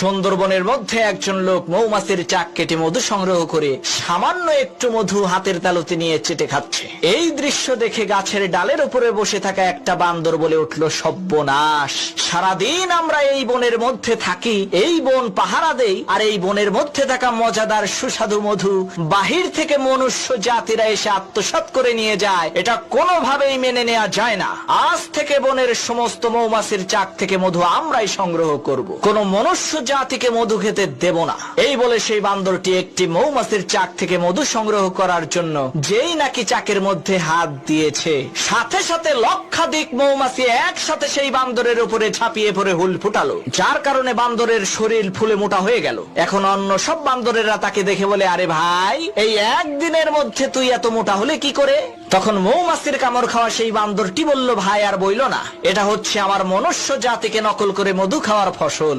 সুন্দরবনের মধ্যে একজন লোক মৌমাছির চাক কেটে মধু সংগ্রহ করে সামান্য একটু মধু হাতের তালুতে নিয়ে চেটে খাচ্ছে। এই দৃশ্য দেখে গাছের ডালের উপরে বসে থাকা একটা বান্দর বলে উঠল, সর্বনাশ! সারাদিন আমরা এই বনের মধ্যে থাকি, এই বন পাহারা দেই, আর এই বনের মধ্যে থাকা মজাদার সুস্বাদু মধু বাহির থেকে মনুষ্য জাতিরা এসে আত্মসাৎ করে নিয়ে যায়। এটা কোনোভাবেই মেনে নেওয়া যায় না। আজ থেকে বনের সমস্ত মৌমাছির চাক থেকে মধু আমরাই সংগ্রহ করব, কোন মনুষ্য জাতিকে মধু খেতে দেব না। এই বলে সেই বান্দরটি একটি মৌমাছির চাক থেকে মধু সংগ্রহ করার জন্য যেই নাকি চাকের মধ্যে হাত দিয়েছে, সাথে সাথে লক্ষাধিক মৌমাছি একসাথে সেই বান্দরের উপরে ঝাঁপিয়ে পড়ে হুল ফুটালো, যার কারণে বান্দরের শরীর ফুলে মোটা হয়ে গেল। এখন অন্য সব বান্দরেরা তাকে দেখে বলে, আরে ভাই, এই একদিনের মধ্যে তুই এত মোটা হলে কি করে? তখন মৌমাছির কামড় খাওয়া সেই বান্দরটি বলল, ভাই আর বইল না, এটা হচ্ছে আমার মনুষ্য জাতিকে নকল করে মধু খাওয়ার ফসল।